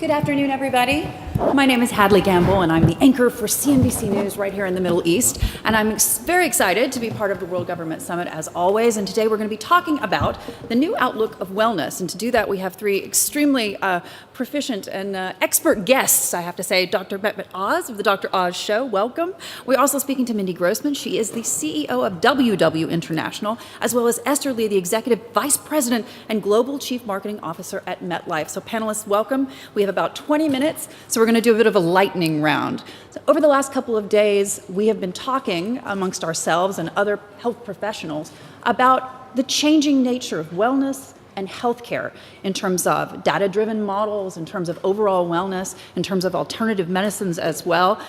Good afternoon, everybody. My name is Hadley Gamble, and I'm the anchor for CNBC News right here in the Middle East. And I'm very excited to be part of the World Government Summit, as always. And today we're going to be talking about the new outlook of wellness. And to do that, we have three extremely proficient and expert guests, I have to say. Dr. Mehmet Oz of the Dr. Oz Show, welcome. We're also speaking to Mindy Grossman. She is the CEO of WW International, as well as Esther Lee, the Executive Vice President and Global Chief Marketing Officer at MetLife. So panelists, welcome. We have about 20 minutes, so we're going to do a bit of a lightning round. So over the last couple of days, we have been talking amongst ourselves and other health professionals about the changing nature of wellness and healthcare in terms of data-driven models, in terms of overall wellness, in terms of alternative medicines as well.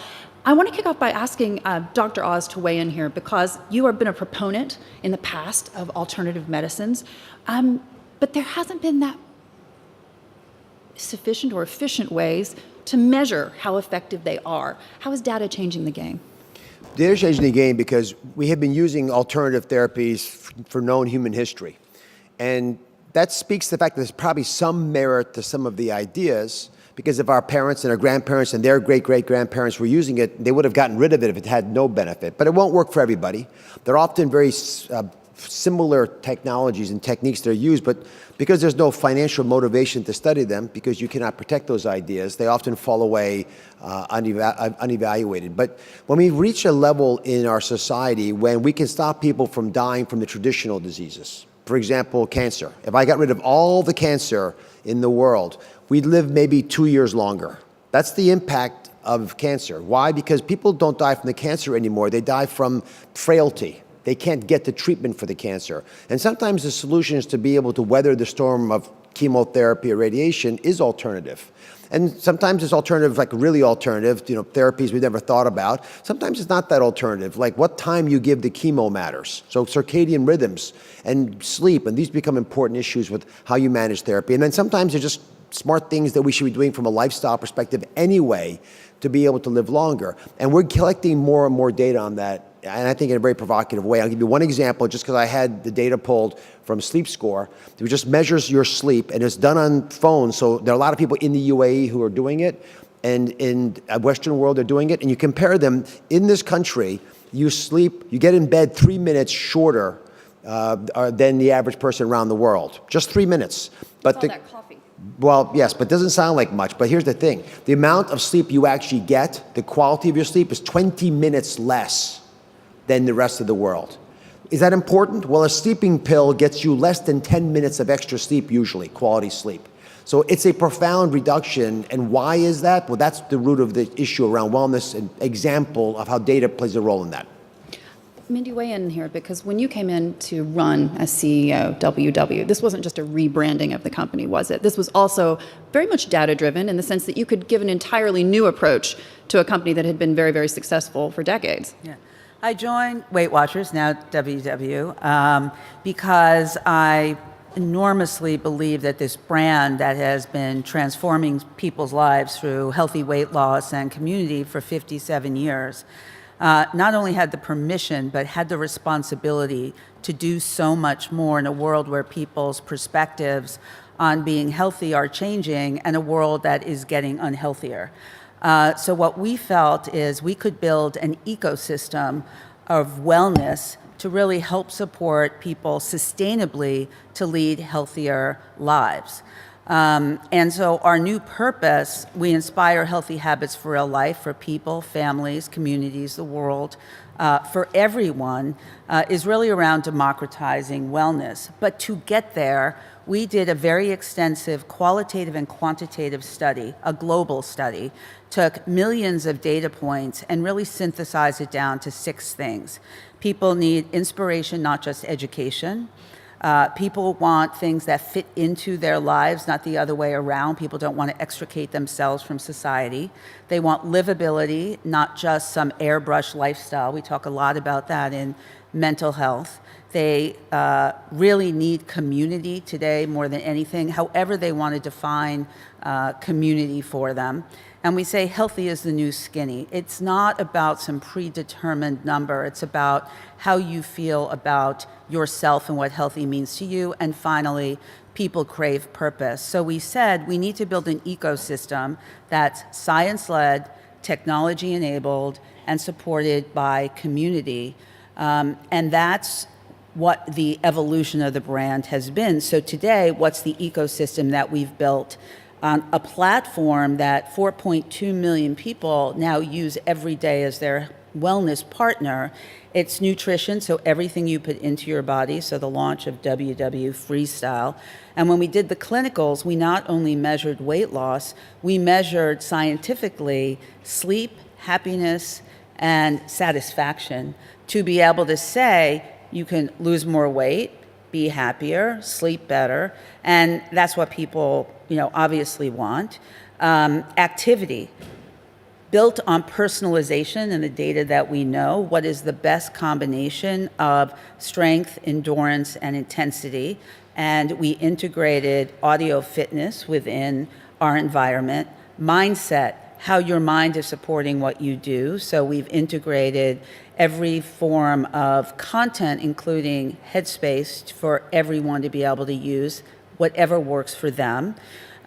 I want to kick off by asking Dr. Oz to weigh in here, because you have been a proponent in the past of alternative medicines, but there hasn't been that sufficient or efficient ways to measure how effective they are. How is data changing the game? Data is changing the game because we have been using alternative therapies for known human history. And that speaks to the fact that there's probably some merit to some of the ideas, because if our parents and our grandparents and their great-great-grandparents were using it, they would have gotten rid of it if it had no benefit. But it won't work for everybody. They're often very similar technologies and techniques that are used, but because there's no financial motivation to study them, because you cannot protect those ideas, they often fall away unevaluated. But when we reach a level in our society when we can stop people from dying from the traditional diseases, for example, cancer. If I got rid of all the cancer in the world, we'd live maybe 2 years longer. That's the impact of cancer. Why? Because people don't die from the cancer anymore. They die from frailty. They can't get the treatment for the cancer. And sometimes the solution is to be able to weather the storm of chemotherapy or radiation is alternative. And sometimes it's alternative, like really alternative, therapies we never thought about. Sometimes it's not that alternative, like what time you give the chemo matters. So circadian rhythms and sleep, and these become important issues with how you manage therapy. And then sometimes they're just smart things that we should be doing from a lifestyle perspective anyway to be able to live longer. And we're collecting more and more data on that, and I think in a very provocative way. I'll give you one example, just because I had the data pulled from Sleep Score. It just measures your sleep, and it's done on phones. So there are a lot of people in the UAE who are doing it, and in the Western world they're doing it. And you compare them, in this country, you get in bed 3 minutes shorter than the average person around the world. Just 3 minutes. But that coffee. Well, yes, but it doesn't sound like much. But here's the thing. The amount of sleep you actually get, the quality of your sleep, is 20 minutes less than the rest of the world. Is that important? Well, a sleeping pill gets you less than 10 minutes of extra sleep, usually, quality sleep. So it's a profound reduction. And why is that? Well, that's the root of the issue around wellness, an example of how data plays a role in that. Mindy, weigh in here, because when you came in to run as CEO WW, this wasn't just a rebranding of the company, was it? This was also very much data-driven, in the sense that you could give an entirely new approach to a company that had been very, very successful for decades. Yeah. I joined Weight Watchers, now WW, because I enormously believe that this brand that has been transforming people's lives through healthy weight loss and community for 57 years, not only had the permission, but had the responsibility to do so much more in a world where people's perspectives on being healthy are changing, and a world that is getting unhealthier. So what we felt is we could build an ecosystem of wellness to really help support people sustainably to lead healthier lives. And so our new purpose, we inspire healthy habits for real life, for people, families, communities, the world, for everyone, is really around democratizing wellness. But to get there, we did a very extensive qualitative and quantitative study, a global study, took millions of data points and really synthesized it down to 6 things. People need inspiration, not just education. People want things that fit into their lives, not the other way around. People don't want to extricate themselves from society. They want livability, not just some airbrush lifestyle. We talk a lot about that in mental health. They really need community today more than anything, however they want to define community for them. And we say healthy is the new skinny. It's not about some predetermined number. It's about how you feel about yourself and what healthy means to you. And finally, people crave purpose. So we said we need to build an ecosystem that's science-led, technology-enabled, and supported by community. And that's what the evolution of the brand has been. So today, what's the ecosystem that we've built on a platform that 4.2 million people now use every day as their wellness partner? It's nutrition, so everything you put into your body, so the launch of WW Freestyle. And when we did the clinicals, we not only measured weight loss, we measured scientifically sleep, happiness, and satisfaction to be able to say you can lose more weight, be happier, sleep better, and that's what people, obviously want. Activity. Built on personalization and the data that we know, what is the best combination of strength, endurance, and intensity. And we integrated audio fitness within our environment. Mindset, how your mind is supporting what you do. So we've integrated every form of content, including Headspace, for everyone to be able to use whatever works for them.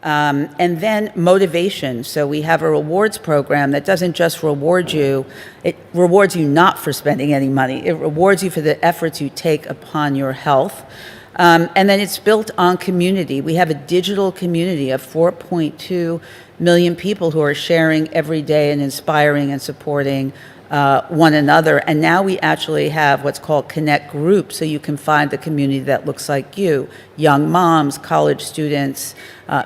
And then motivation. So we have a rewards program that doesn't just reward you, it rewards you not for spending any money. It rewards you for the efforts you take upon your health. And then it's built on community. We have a digital community of 4.2 million people who are sharing every day and inspiring and supporting one another. And now we actually have what's called Connect Groups, so you can find the community that looks like you, young moms, college students,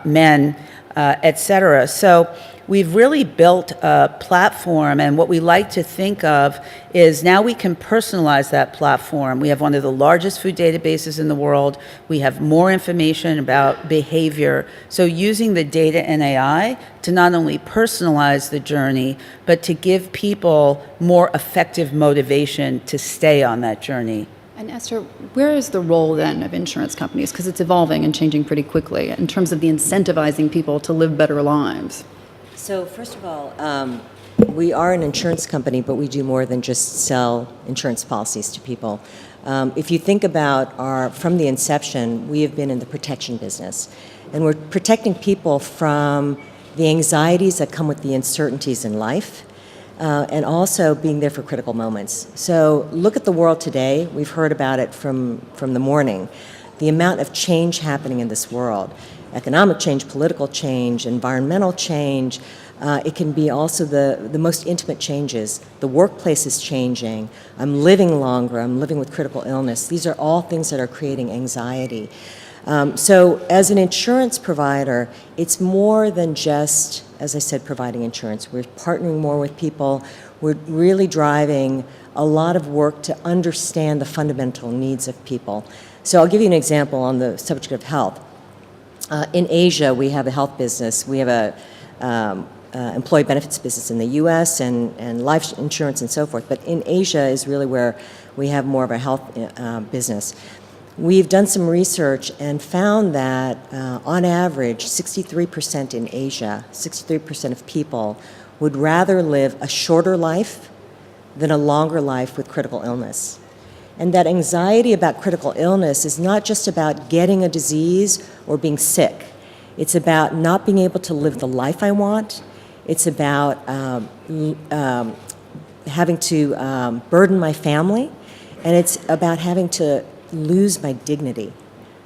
men, et cetera. So we've really built a platform, and what we like to think of is now we can personalize that platform. We have one of the largest food databases in the world. We have more information about behavior. So using the data and AI to not only personalize the journey, but to give people more effective motivation to stay on that journey. And Esther, where is the role then of insurance companies? Because it's evolving and changing pretty quickly in terms of the incentivizing people to live better lives. So first of all, we are an insurance company, but we do more than just sell insurance policies to people. If you think about from the inception, we have been in the protection business. And we're protecting people from the anxieties that come with the uncertainties in life, and also being there for critical moments. So look at the world today. We've heard about it from the morning. The amount of change happening in this world. Economic change, political change, environmental change. It can be also the most intimate changes. The workplace is changing. I'm living longer. I'm living with critical illness. These are all things that are creating anxiety. So as an insurance provider, it's more than just, as I said, providing insurance. We're partnering more with people. We're really driving a lot of work to understand the fundamental needs of people. So I'll give you an example on the subject of health. In Asia, we have a health business. We have a employee benefits business in the U.S. and life insurance and so forth. But in Asia is really where we have more of a health business. We've done some research and found that on average, 63% in Asia, 63% of people would rather live a shorter life than a longer life with critical illness. And that anxiety about critical illness is not just about getting a disease or being sick. It's about not being able to live the life I want. It's about having to burden my family. And it's about having to lose my dignity.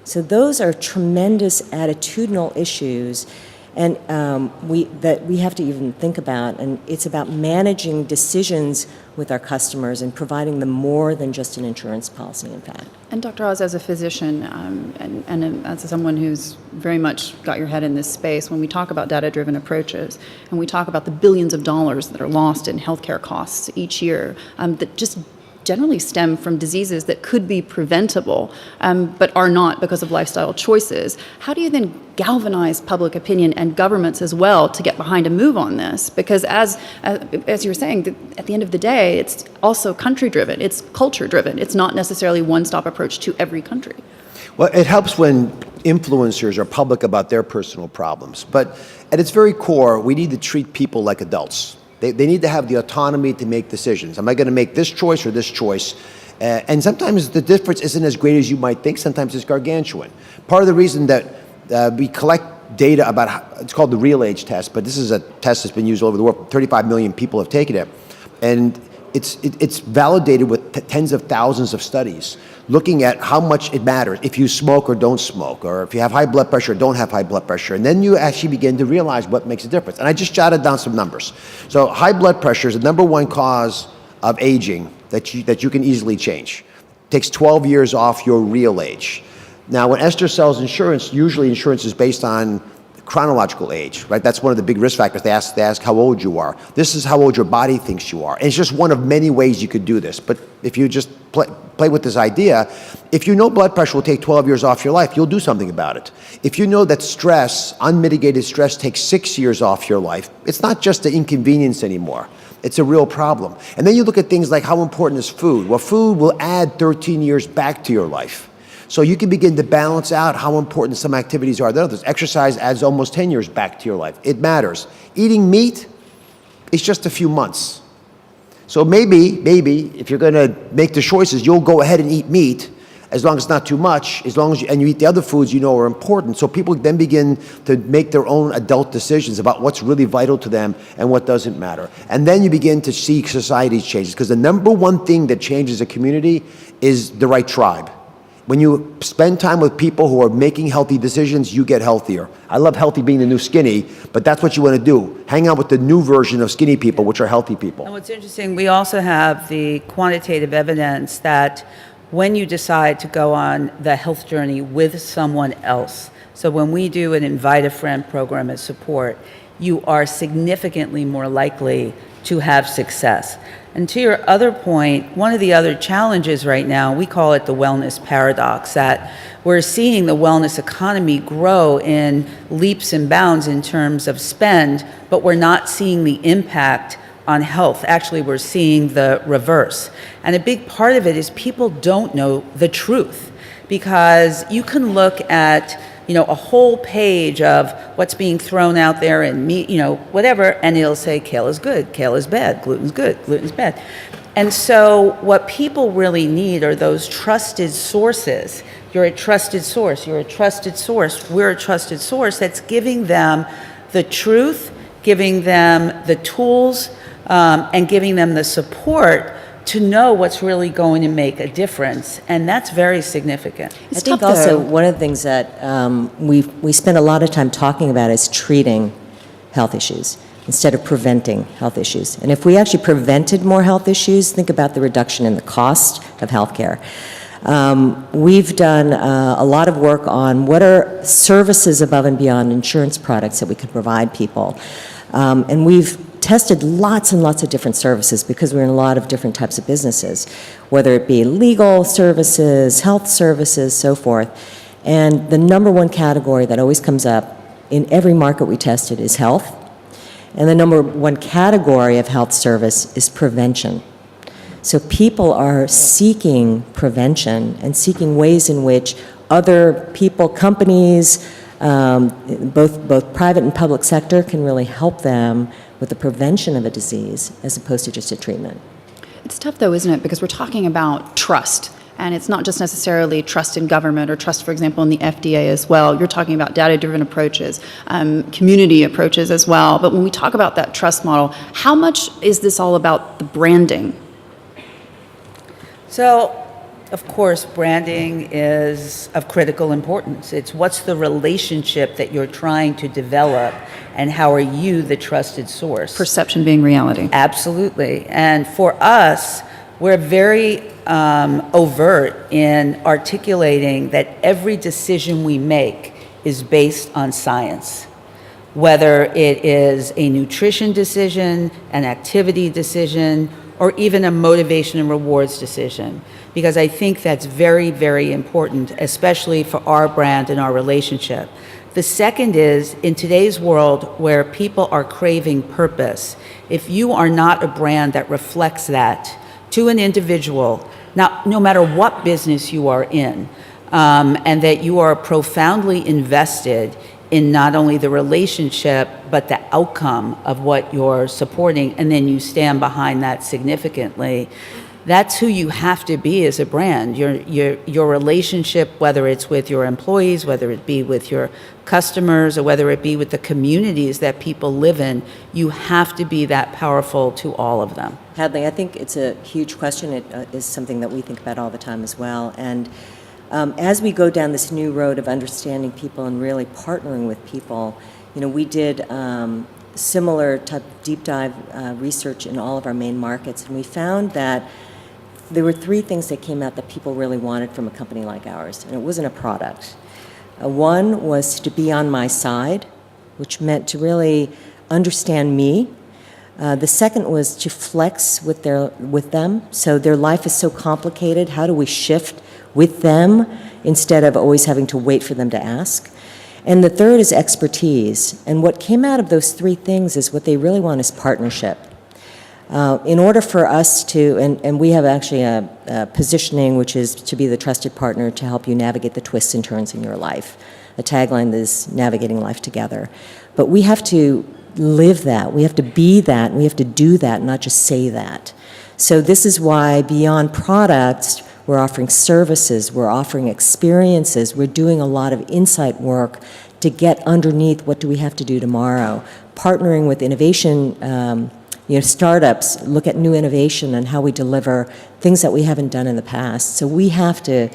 So those are tremendous attitudinal issues and that we have to even think about. And it's about managing decisions with our customers and providing them more than just an insurance policy, in fact. And Dr. Oz, as a physician and as someone who's very much got your head in this space, when we talk about data-driven approaches and we talk about the billions of dollars that are lost in healthcare costs each year, that just generally stem from diseases that could be preventable, but are not because of lifestyle choices. How do you then galvanize public opinion and governments as well to get behind a move on this? Because as you were saying, at the end of the day, it's also country-driven, it's culture-driven. It's not necessarily one-stop approach to every country. Well, it helps when influencers are public about their personal problems. But at its very core, we need to treat people like adults. They need to have the autonomy to make decisions. Am I going to make this choice or this choice? And sometimes the difference isn't as great as you might think. Sometimes it's gargantuan. Part of the reason that we collect data about it's called the real age test, but this is a test that's been used all over the world. 35 million people have taken it. And it's validated with tens of thousands of studies looking at how much it matters if you smoke or don't smoke, or if you have high blood pressure or don't have high blood pressure. And then you actually begin to realize what makes a difference. And I just jotted down some numbers. So high blood pressure is the #1 cause of aging that you can easily change. It takes 12 years off your real age. Now, when Esther sells insurance, usually insurance is based on chronological age, right? That's one of the big risk factors. They ask how old you are. This is how old your body thinks you are. And it's just one of many ways you could do this. But if you just play with this idea, if you know blood pressure will take 12 years off your life, you'll do something about it. If you know that stress, unmitigated stress, takes 6 years off your life, it's not just an inconvenience anymore. It's a real problem. And then you look at things like how important is food. Well, food will add 13 years back to your life. So you can begin to balance out how important some activities are than others. Exercise adds almost 10 years back to your life. It matters. Eating meat is just a few months. So maybe, if you're going to make the choices, you'll go ahead and eat meat as long as it's not too much, as long as you eat the other foods you know are important. So people then begin to make their own adult decisions about what's really vital to them and what doesn't matter. And then you begin to see society changes, because the #1 thing that changes a community is the right tribe. When you spend time with people who are making healthy decisions, you get healthier. I love healthy being the new skinny, but that's what you want to do. Hang out with the new version of skinny people, which are healthy people. And what's interesting, we also have the quantitative evidence that when you decide to go on the health journey with someone else, so when we do an Invite a Friend program as support, you are significantly more likely to have success. And to your other point, one of the other challenges right now, we call it the wellness paradox, that we're seeing the wellness economy grow in leaps and bounds in terms of spend, but we're not seeing the impact on health. Actually, we're seeing the reverse. And a big part of it is people don't know the truth, because you can look at a whole page of what's being thrown out there and meat, whatever, and it'll say kale is good, kale is bad, gluten's good, gluten's bad. And so what people really need are those trusted sources. You're a trusted source, you're a trusted source, we're a trusted source that's giving them the truth, giving them the tools, and giving them the support to know what's really going to make a difference, and that's very significant. I think also one of the things that we spend a lot of time talking about is treating health issues instead of preventing health issues. And if we actually prevented more health issues, think about the reduction in the cost of healthcare. We've done a lot of work on what are services above and beyond insurance products that we could provide people. And we've tested lots and lots of different services, because we're in a lot of different types of businesses, whether it be legal services, health services, so forth. And the #1 category that always comes up in every market we tested is health. And the #1 category of health service is prevention. So people are seeking prevention and seeking ways in which other people, companies, both private and public sector can really help them with the prevention of a disease as opposed to just a treatment. It's tough though, isn't it? Because we're talking about trust. And it's not just necessarily trust in government or trust, for example, in the FDA as well. You're talking about data-driven approaches, community approaches as well. But when we talk about that trust model, how much is this all about the branding? So, of course, branding is of critical importance. It's what's the relationship that you're trying to develop, and how are you the trusted source? Perception being reality. Absolutely. And for us, we're very overt in articulating that every decision we make is based on science. Whether it is a nutrition decision, an activity decision, or even a motivation and rewards decision. Because I think that's very, very important, especially for our brand and our relationship. The second is, in today's world where people are craving purpose, if you are not a brand that reflects that to an individual, no matter what business you are in, and that you are profoundly invested in not only the relationship, but the outcome of what you're supporting, and then you stand behind that significantly, that's who you have to be as a brand. Your relationship, whether it's with your employees, whether it be with your customers, or whether it be with the communities that people live in, you have to be that powerful to all of them. Hadley, I think it's a huge question. It is something that we think about all the time as well. And as we go down this new road of understanding people and really partnering with people, we did similar type deep dive research in all of our main markets, and we found that there were three things that came out that people really wanted from a company like ours, and it wasn't a product. One was to be on my side, which meant to really understand me. The second was to flex with them. So their life is so complicated. How do we shift with them instead of always having to wait for them to ask? And the third is expertise. And what came out of those three things is what they really want is partnership. In order for us to, and we have actually a positioning which is to be the trusted partner to help you navigate the twists and turns in your life. A tagline is navigating life together. But we have to live that. We have to be that, and we have to do that, not just say that. So this is why beyond products, we're offering services, we're offering experiences, we're doing a lot of insight work to get underneath what do we have to do tomorrow. Partnering with innovation, startups, look at new innovation and how we deliver things that we haven't done in the past. So we have to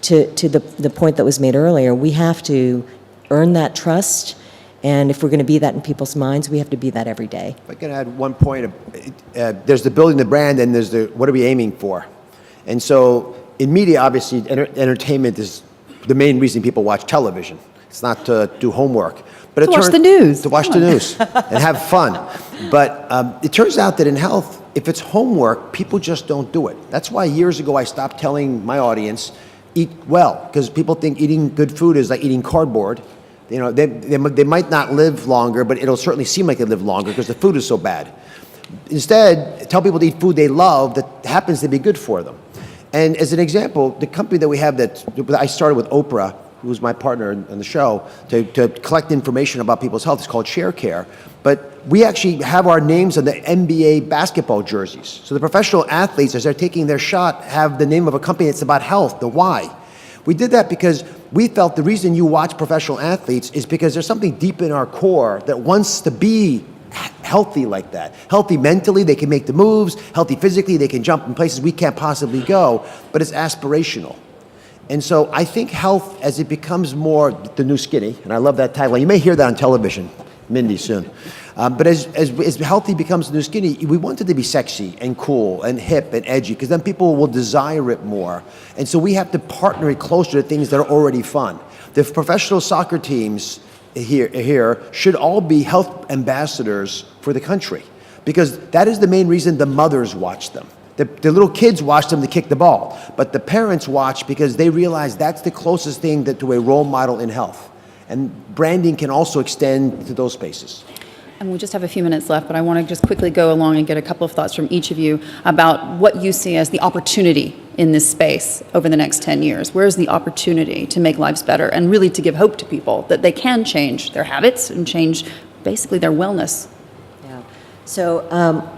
the point that was made earlier, we have to earn that trust. And if we're going to be that in people's minds, we have to be that every day. If I can add one point, there's the building the brand and there's the what are we aiming for? And so in media, obviously, entertainment is the main reason people watch television. It's not to do homework. But to watch the news. To watch the news and have fun. But it turns out that in health, if it's homework, people just don't do it. That's why years ago I stopped telling my audience, eat well, because people think eating good food is like eating cardboard. They might not live longer, but it'll certainly seem like they live longer because the food is so bad. Instead, tell people to eat food they love that happens to be good for them. And as an example, the company that we have that I started with Oprah, who was my partner in the show, to collect information about people's health, is called Share Care. But we actually have our names on the NBA basketball jerseys. So the professional athletes, as they're taking their shot, have the name of a company that's about health, the why. We did that because we felt the reason you watch professional athletes is because there's something deep in our core that wants to be healthy like that. Healthy mentally, they can make the moves. Healthy physically, they can jump in places we can't possibly go, but it's aspirational. And so I think health, as it becomes more the new skinny, and I love that tagline. You may hear that on television, Mindy, soon. But as healthy becomes the new skinny, we want it to be sexy and cool and hip and edgy, because then people will desire it more. And so we have to partner it closer to things that are already fun. The professional soccer teams here should all be health ambassadors for the country, because that is the main reason the mothers watch them. The little kids watch them to kick the ball, but the parents watch because they realize that's the closest thing to a role model in health. And branding can also extend to those spaces. And we just have a few minutes left, but I want to just quickly go along and get a couple of thoughts from each of you about what you see as the opportunity in this space over the next 10 years. Where's the opportunity to make lives better and really to give hope to people that they can change their habits and change basically their wellness? Yeah. So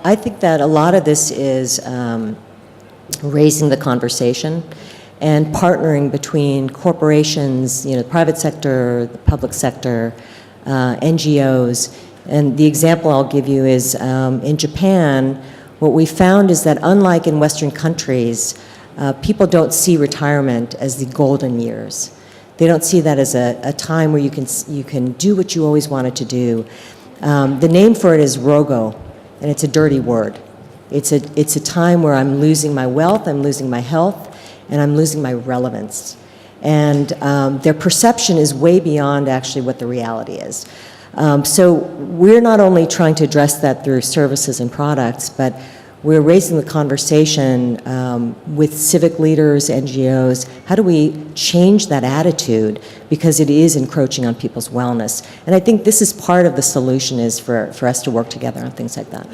I think that a lot of this is raising the conversation and partnering between corporations, the private sector, the public sector, NGOs. And the example I'll give you is in Japan, what we found is that unlike in Western countries, people don't see retirement as the golden years. They don't see that as a time where you can do what you always wanted to do. The name for it is rogo, and it's a dirty word. It's a time where I'm losing my wealth, I'm losing my health, and I'm losing my relevance. And their perception is way beyond actually what the reality is. So we're not only trying to address that through services and products, but we're raising the conversation with civic leaders, NGOs. How do we change that attitude, because it is encroaching on people's wellness? And I think this is part of the solution, is for us to work together on things like that.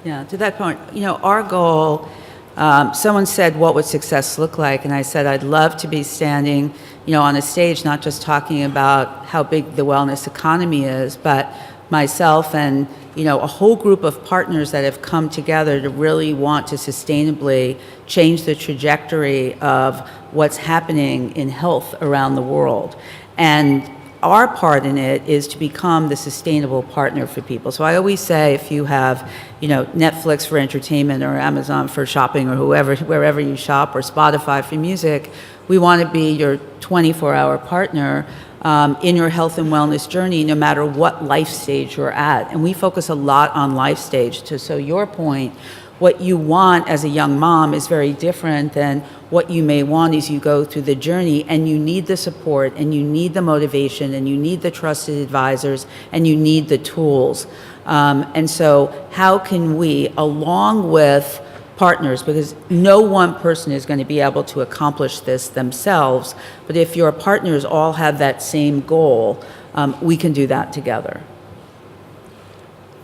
Yeah, to that point, our goal, someone said, what would success look like? And I said, I'd love to be standing, on a stage, not just talking about how big the wellness economy is, but myself and a whole group of partners that have come together to really want to sustainably change the trajectory of what's happening in health around the world. And our part in it is to become the sustainable partner for people. So I always say, if you have, Netflix for entertainment or Amazon for shopping or wherever you shop, or Spotify for music, we want to be your 24-hour partner in your health and wellness journey, no matter what life stage you're at. And we focus a lot on life stage. So your point, what you want as a young mom is very different than what you may want as you go through the journey, and you need the support, and you need the motivation, and you need the trusted advisors, and you need the tools. And so how can we, along with partners, because no one person is going to be able to accomplish this themselves, but if your partners all have that same goal, we can do that together.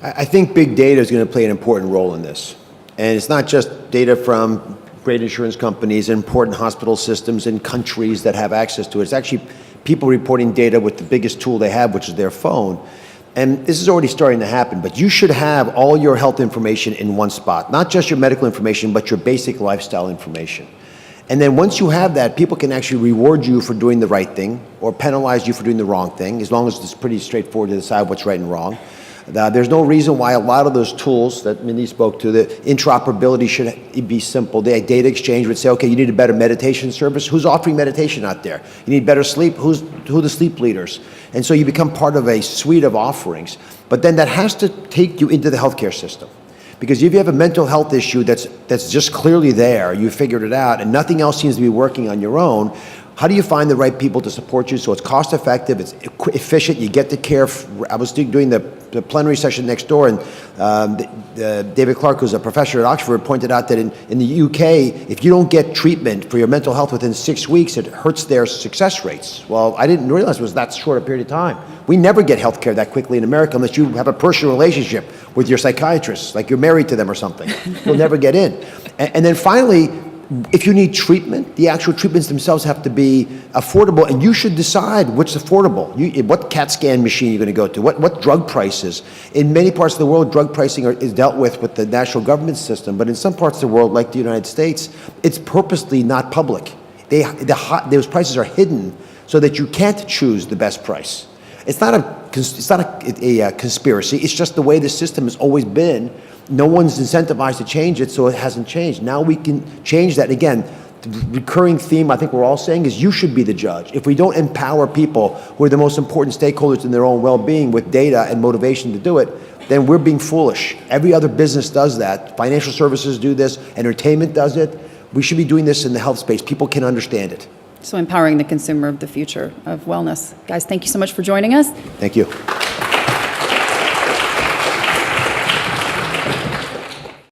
I think big data is going to play an important role in this. And it's not just data from great insurance companies and important hospital systems in countries that have access to it. It's actually people reporting data with the biggest tool they have, which is their phone. And this is already starting to happen, but you should have all your health information in one spot, not just your medical information, but your basic lifestyle information. And then once you have that, people can actually reward you for doing the right thing or penalize you for doing the wrong thing, as long as it's pretty straightforward to decide what's right and wrong. There's no reason why a lot of those tools that Mindy spoke to, the interoperability should be simple. The data exchange would say, okay, you need a better meditation service. Who's offering meditation out there? You need better sleep. Who are the sleep leaders? And so you become part of a suite of offerings. But then that has to take you into the healthcare system. Because if you have a mental health issue that's just clearly there, you figured it out, and nothing else seems to be working on your own, how do you find the right people to support you so it's cost effective, it's efficient, you get the care? I was doing the plenary session next door, and David Clark, who's a professor at Oxford, pointed out that in the UK, if you don't get treatment for your mental health within 6 weeks, it hurts their success rates. Well, I didn't realize it was that short a period of time. We never get health care that quickly in America unless you have a personal relationship with your psychiatrist, like you're married to them or something. You'll never get in. And then finally, if you need treatment, the actual treatments themselves have to be affordable, and you should decide what's affordable. What CAT scan machine you're going to go to, what drug prices. In many parts of the world, drug pricing is dealt with the national government system, but in some parts of the world, like the United States, it's purposely not public. Those prices are hidden so that you can't choose the best price. It's not a conspiracy, it's just the way the system has always been. No one's incentivized to change it, so it hasn't changed. Now we can change that. Again, the recurring theme I think we're all saying is you should be the judge. If we don't empower people who are the most important stakeholders in their own well-being with data and motivation to do it, then we're being foolish. Every other business does that. Financial services do this. Entertainment does it. We should be doing this in the health space. People can understand it. So empowering the consumer of the future of wellness. Guys, thank you so much for joining us. Thank you.